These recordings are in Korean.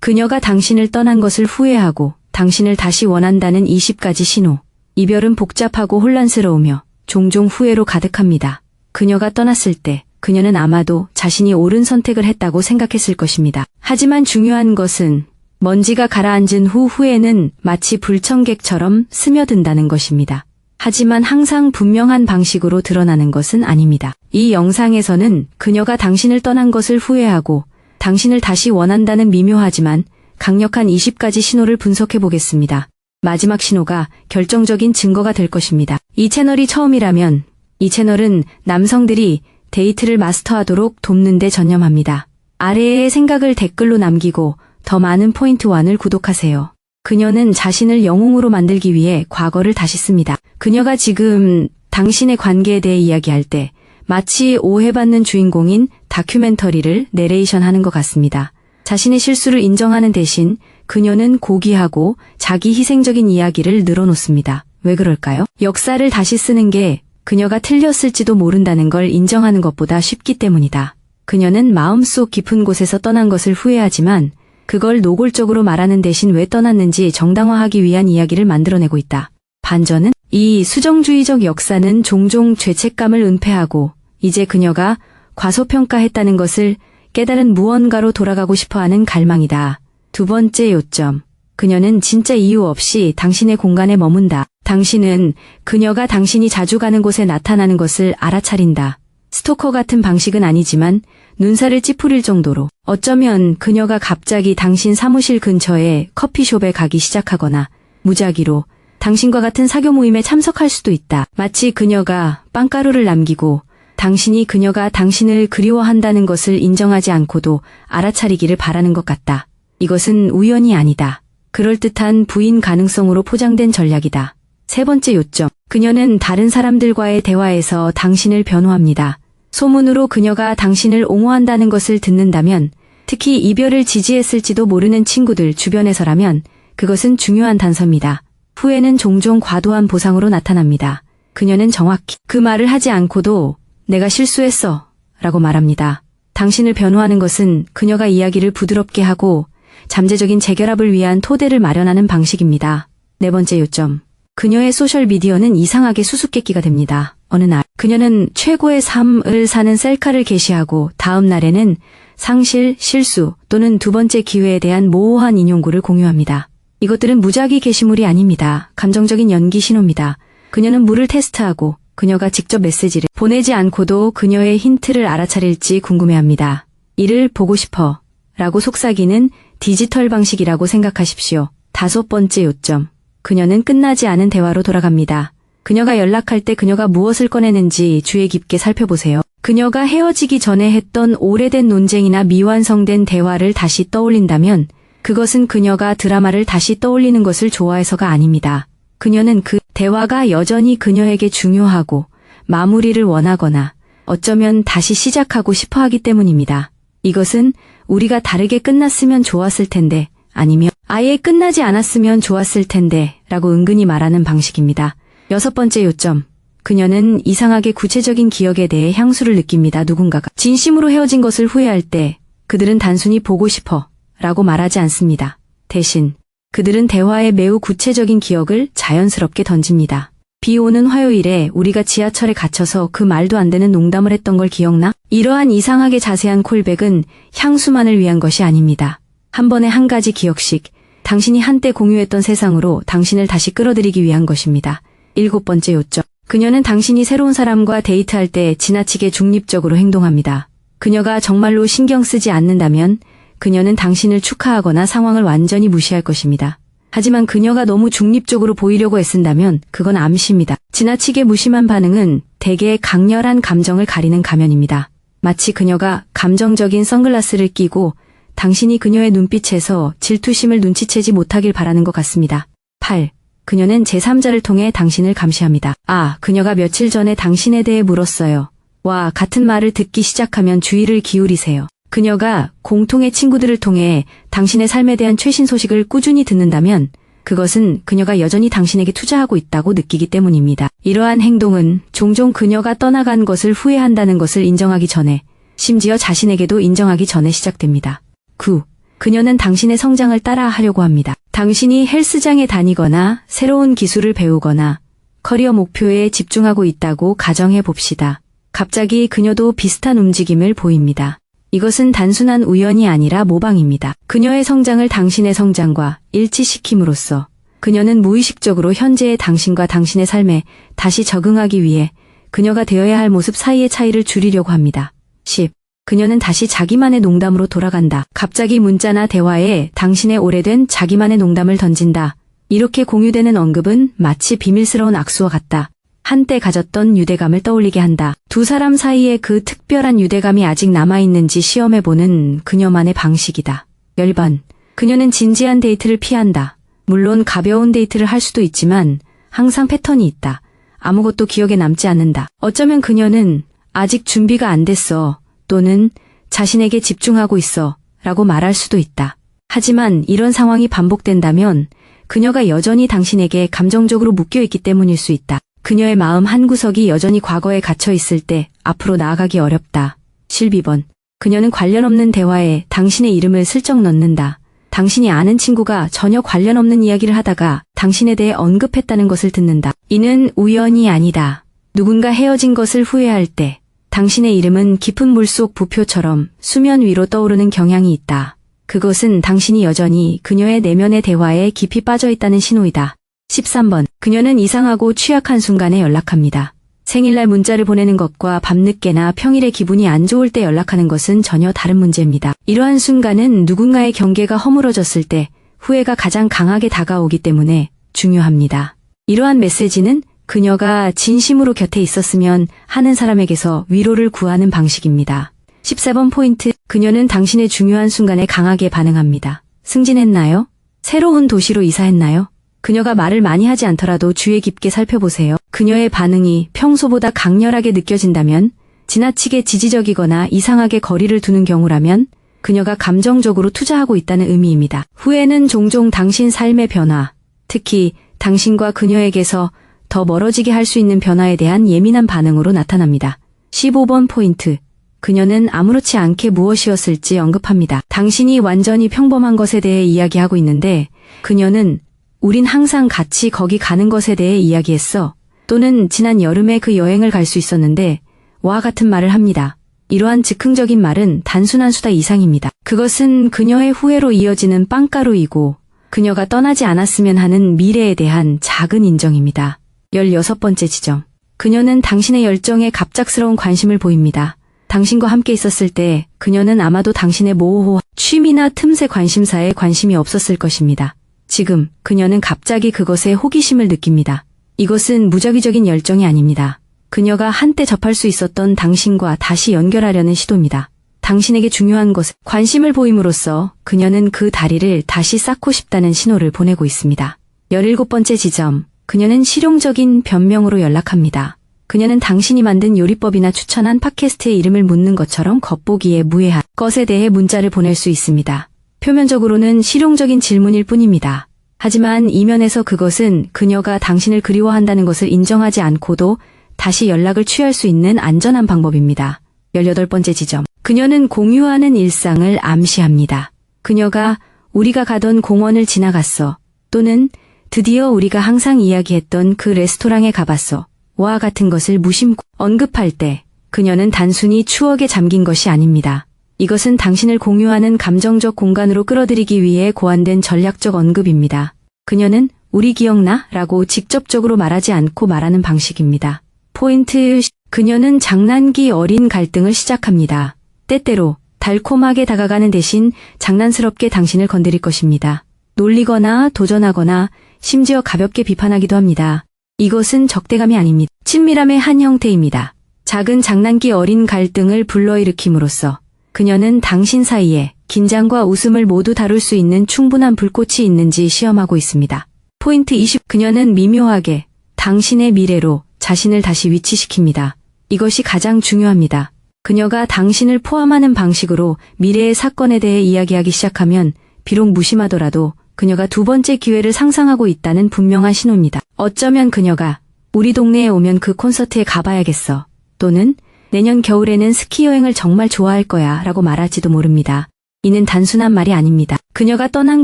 그녀가 당신을 떠난 것을 후회하고 당신을 다시 원한다는 20가지 신호. 이별은 복잡하고 혼란스러우며 종종 후회로 가득합니다. 그녀가 떠났을 때 그녀는 아마도 자신이 옳은 선택을 했다고 생각했을 것입니다. 하지만 중요한 것은 먼지가 가라앉은 후 후회는 마치 불청객처럼 스며든다는 것입니다. 하지만 항상 분명한 방식으로 드러나는 것은 아닙니다. 이 영상에서는 그녀가 당신을 떠난 것을 후회하고 당신을 다시 원한다는 미묘하지만 강력한 20가지 신호를 분석해 보겠습니다. 마지막 신호가 결정적인 증거가 될 것입니다. 이 채널이 처음이라면 이 채널은 남성들이 데이트를 마스터하도록 돕는 데 전념합니다. 아래의 생각을 댓글로 남기고 더 많은 포인트 1을 구독하세요. 그녀는 자신을 영웅으로 만들기 위해 과거를 다시 씁니다. 그녀가 지금 당신의 관계에 대해 이야기할 때 마치 오해받는 주인공인 다큐멘터리를 내레이션하는 것 같습니다. 자신의 실수를 인정하는 대신 그녀는 고귀하고 자기 희생적인 이야기를 늘어놓습니다. 왜 그럴까요? 역사를 다시 쓰는 게 그녀가 틀렸을지도 모른다는 걸 인정하는 것보다 쉽기 때문이다. 그녀는 마음속 깊은 곳에서 떠난 것을 후회하지만 그걸 노골적으로 말하는 대신 왜 떠났는지 정당화하기 위한 이야기를 만들어내고 있다. 반전은 이 수정주의적 역사는 종종 죄책감을 은폐하고 이제 그녀가 과소평가했다는 것을 깨달은 무언가로 돌아가고 싶어하는 갈망이다. 두 번째 요점. 그녀는 진짜 이유 없이 당신의 공간에 머문다. 당신은 그녀가 당신이 자주 가는 곳에 나타나는 것을 알아차린다. 스토커 같은 방식은 아니지만 눈살을 찌푸릴 정도로 어쩌면 그녀가 갑자기 당신 사무실 근처에 커피숍에 가기 시작하거나 무작위로 당신과 같은 사교 모임에 참석할 수도 있다. 마치 그녀가 빵가루를 남기고 당신이 그녀가 당신을 그리워한다는 것을 인정하지 않고도 알아차리기를 바라는 것 같다. 이것은 우연이 아니다. 그럴듯한 부인 가능성으로 포장된 전략이다. 세 번째 요점. 그녀는 다른 사람들과의 대화에서 당신을 변호합니다. 소문으로 그녀가 당신을 옹호한다는 것을 듣는다면, 특히 이별을 지지했을지도 모르는 친구들 주변에서라면 그것은 중요한 단서입니다. 후회는 종종 과도한 보상으로 나타납니다. 그녀는 정확히 그 말을 하지 않고도 내가 실수했어 라고 말합니다. 당신을 변호하는 것은 그녀가 이야기를 부드럽게 하고 잠재적인 재결합을 위한 토대를 마련하는 방식입니다. 네 번째 요점. 그녀의 소셜미디어는 이상하게 수수께끼가 됩니다. 어느 날 그녀는 최고의 삶을 사는 셀카를 게시하고 다음 날에는 상실, 실수 또는 두 번째 기회에 대한 모호한 인용구를 공유합니다. 이것들은 무작위 게시물이 아닙니다. 감정적인 연기 신호입니다. 그녀는 물을 테스트하고 그녀가 직접 메시지를 보내지 않고도 그녀의 힌트를 알아차릴지 궁금해합니다. 이를 보고 싶어 라고 속삭이는 디지털 방식이라고 생각하십시오. 다섯 번째 요점. 그녀는 끝나지 않은 대화로 돌아갑니다. 그녀가 연락할 때 그녀가 무엇을 꺼내는지 주의 깊게 살펴보세요. 그녀가 헤어지기 전에 했던 오래된 논쟁이나 미완성된 대화를 다시 떠올린다면 그것은 그녀가 드라마를 다시 떠올리는 것을 좋아해서가 아닙니다. 그녀는 그 대화가 여전히 그녀에게 중요하고 마무리를 원하거나 어쩌면 다시 시작하고 싶어 하기 때문입니다. 이것은 우리가 다르게 끝났으면 좋았을 텐데 아니면 아예 끝나지 않았으면 좋았을 텐데 라고 은근히 말하는 방식입니다. 여섯 번째 요점. 그녀는 이상하게 구체적인 기억에 대해 향수를 느낍니다. 누군가가 진심으로 헤어진 것을 후회할 때 그들은 단순히 보고 싶어 라고 말하지 않습니다. 대신 그들은 대화에 매우 구체적인 기억을 자연스럽게 던집니다. 비 오는 화요일에 우리가 지하철에 갇혀서 그 말도 안 되는 농담을 했던 걸 기억나? 이러한 이상하게 자세한 콜백은 향수만을 위한 것이 아닙니다. 한 번에 한 가지 기억씩 당신이 한때 공유했던 세상으로 당신을 다시 끌어들이기 위한 것입니다. 일곱 번째 요점. 그녀는 당신이 새로운 사람과 데이트할 때 지나치게 중립적으로 행동합니다. 그녀가 정말로 신경 쓰지 않는다면 그녀는 당신을 축하하거나 상황을 완전히 무시할 것입니다. 하지만 그녀가 너무 중립적으로 보이려고 애쓴다면 그건 암시입니다. 지나치게 무심한 반응은 대개 강렬한 감정을 가리는 가면입니다. 마치 그녀가 감정적인 선글라스를 끼고 당신이 그녀의 눈빛에서 질투심을 눈치채지 못하길 바라는 것 같습니다. 8. 그녀는 제3자를 통해 당신을 감시합니다. 아, 그녀가 며칠 전에 당신에 대해 물었어요. 와, 같은 말을 듣기 시작하면 주의를 기울이세요. 그녀가 공통의 친구들을 통해 당신의 삶에 대한 최신 소식을 꾸준히 듣는다면 그것은 그녀가 여전히 당신에게 투자하고 있다고 느끼기 때문입니다. 이러한 행동은 종종 그녀가 떠나간 것을 후회한다는 것을 인정하기 전에, 심지어 자신에게도 인정하기 전에 시작됩니다. 9. 그녀는 당신의 성장을 따라 하려고 합니다. 당신이 헬스장에 다니거나 새로운 기술을 배우거나 커리어 목표에 집중하고 있다고 가정해 봅시다. 갑자기 그녀도 비슷한 움직임을 보입니다. 이것은 단순한 우연이 아니라 모방입니다. 그녀의 성장을 당신의 성장과 일치시킴으로써 그녀는 무의식적으로 현재의 당신과 당신의 삶에 다시 적응하기 위해 그녀가 되어야 할 모습 사이의 차이를 줄이려고 합니다. 10. 그녀는 다시 자기만의 농담으로 돌아간다. 갑자기 문자나 대화에 당신의 오래된 자기만의 농담을 던진다. 이렇게 공유되는 언급은 마치 비밀스러운 악수와 같다. 한때 가졌던 유대감을 떠올리게 한다. 두 사람 사이에 그 특별한 유대감이 아직 남아있는지 시험해보는 그녀만의 방식이다. 열번. 그녀는 진지한 데이트를 피한다. 물론 가벼운 데이트를 할 수도 있지만 항상 패턴이 있다. 아무것도 기억에 남지 않는다. 어쩌면 그녀는 아직 준비가 안 됐어 또는 자신에게 집중하고 있어 라고 말할 수도 있다. 하지만 이런 상황이 반복된다면 그녀가 여전히 당신에게 감정적으로 묶여있기 때문일 수 있다. 그녀의 마음 한구석이 여전히 과거에 갇혀 있을 때 앞으로 나아가기 어렵다. 12번. 그녀는 관련 없는 대화에 당신의 이름을 슬쩍 넣는다. 당신이 아는 친구가 전혀 관련 없는 이야기를 하다가 당신에 대해 언급했다는 것을 듣는다. 이는 우연이 아니다. 누군가 헤어진 것을 후회할 때 당신의 이름은 깊은 물속 부표처럼 수면 위로 떠오르는 경향이 있다. 그것은 당신이 여전히 그녀의 내면의 대화에 깊이 빠져 있다는 신호이다. 13번. 그녀는 이상하고 취약한 순간에 연락합니다. 생일날 문자를 보내는 것과 밤늦게나 평일에 기분이 안 좋을 때 연락하는 것은 전혀 다른 문제입니다. 이러한 순간은 누군가의 경계가 허물어졌을 때 후회가 가장 강하게 다가오기 때문에 중요합니다. 이러한 메시지는 그녀가 진심으로 곁에 있었으면 하는 사람에게서 위로를 구하는 방식입니다. 14번 포인트. 그녀는 당신의 중요한 순간에 강하게 반응합니다. 승진했나요? 새로운 도시로 이사했나요? 그녀가 말을 많이 하지 않더라도 주의 깊게 살펴보세요. 그녀의 반응이 평소보다 강렬하게 느껴진다면, 지나치게 지지적이거나 이상하게 거리를 두는 경우라면 그녀가 감정적으로 투자하고 있다는 의미입니다. 후회는 종종 당신 삶의 변화, 특히 당신과 그녀에게서 더 멀어지게 할 수 있는 변화에 대한 예민한 반응으로 나타납니다. 15번 포인트. 그녀는 아무렇지 않게 무엇이었을지 언급합니다. 당신이 완전히 평범한 것에 대해 이야기하고 있는데 그녀는 우린 항상 같이 거기 가는 것에 대해 이야기했어. 또는 지난 여름에 그 여행을 갈 수 있었는데 와 같은 말을 합니다. 이러한 즉흥적인 말은 단순한 수다 이상입니다. 그것은 그녀의 후회로 이어지는 빵가루이고 그녀가 떠나지 않았으면 하는 미래에 대한 작은 인정입니다. 16번째 지점. 그녀는 당신의 열정에 갑작스러운 관심을 보입니다. 당신과 함께 있었을 때 그녀는 아마도 당신의 모호, 취미나 틈새 관심사에 관심이 없었을 것입니다. 지금 그녀는 갑자기 그것에 호기심을 느낍니다. 이것은 무작위적인 열정이 아닙니다. 그녀가 한때 접할 수 있었던 당신과 다시 연결하려는 시도입니다. 당신에게 중요한 것에 관심을 보임으로써 그녀는 그 다리를 다시 쌓고 싶다는 신호를 보내고 있습니다. 17번째 지점. 그녀는 실용적인 변명으로 연락합니다. 그녀는 당신이 만든 요리법이나 추천한 팟캐스트의 이름을 묻는 것처럼 겉보기에 무해한 것에 대해 문자를 보낼 수 있습니다. 표면적으로는 실용적인 질문일 뿐입니다. 하지만 이면에서 그것은 그녀가 당신을 그리워한다는 것을 인정하지 않고도 다시 연락을 취할 수 있는 안전한 방법입니다. 18번째 지점. 그녀는 공유하는 일상을 암시합니다. 그녀가 우리가 가던 공원을 지나갔어. 또는 드디어 우리가 항상 이야기했던 그 레스토랑에 가봤어. 와 같은 것을 무심코 언급할 때 그녀는 단순히 추억에 잠긴 것이 아닙니다. 이것은 당신을 공유하는 감정적 공간으로 끌어들이기 위해 고안된 전략적 언급입니다. 그녀는 우리 기억나? 라고 직접적으로 말하지 않고 말하는 방식입니다. 포인트. 그녀는 장난기 어린 갈등을 시작합니다. 때때로 달콤하게 다가가는 대신 장난스럽게 당신을 건드릴 것입니다. 놀리거나 도전하거나 심지어 가볍게 비판하기도 합니다. 이것은 적대감이 아닙니다. 친밀함의 한 형태입니다. 작은 장난기 어린 갈등을 불러일으킴으로써 그녀는 당신 사이에 긴장과 웃음을 모두 다룰 수 있는 충분한 불꽃이 있는지 시험하고 있습니다. 포인트 20. 그녀는 미묘하게 당신의 미래로 자신을 다시 위치시킵니다. 이것이 가장 중요합니다. 그녀가 당신을 포함하는 방식으로 미래의 사건에 대해 이야기하기 시작하면 비록 무심하더라도 그녀가 두 번째 기회를 상상하고 있다는 분명한 신호입니다. 어쩌면 그녀가 우리 동네에 오면 그 콘서트에 가봐야겠어. 또는 내년 겨울에는 스키 여행을 정말 좋아할 거야 라고 말할지도 모릅니다. 이는 단순한 말이 아닙니다. 그녀가 떠난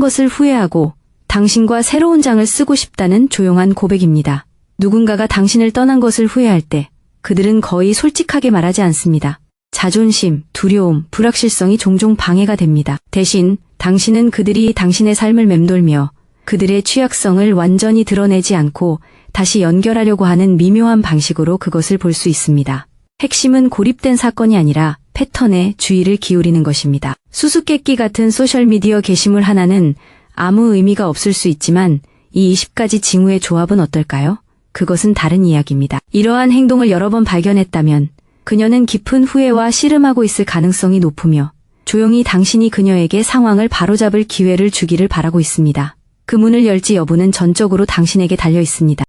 것을 후회하고 당신과 새로운 장을 쓰고 싶다는 조용한 고백입니다. 누군가가 당신을 떠난 것을 후회할 때 그들은 거의 솔직하게 말하지 않습니다. 자존심, 두려움, 불확실성이 종종 방해가 됩니다. 대신 당신은 그들이 당신의 삶을 맴돌며 그들의 취약성을 완전히 드러내지 않고 다시 연결하려고 하는 미묘한 방식으로 그것을 볼 수 있습니다. 핵심은 고립된 사건이 아니라 패턴에 주의를 기울이는 것입니다. 수수께끼 같은 소셜미디어 게시물 하나는 아무 의미가 없을 수 있지만 이 20가지 징후의 조합은 어떨까요? 그것은 다른 이야기입니다. 이러한 행동을 여러 번 발견했다면 그녀는 깊은 후회와 씨름하고 있을 가능성이 높으며 조용히 당신이 그녀에게 상황을 바로잡을 기회를 주기를 바라고 있습니다. 그 문을 열지 여부는 전적으로 당신에게 달려 있습니다.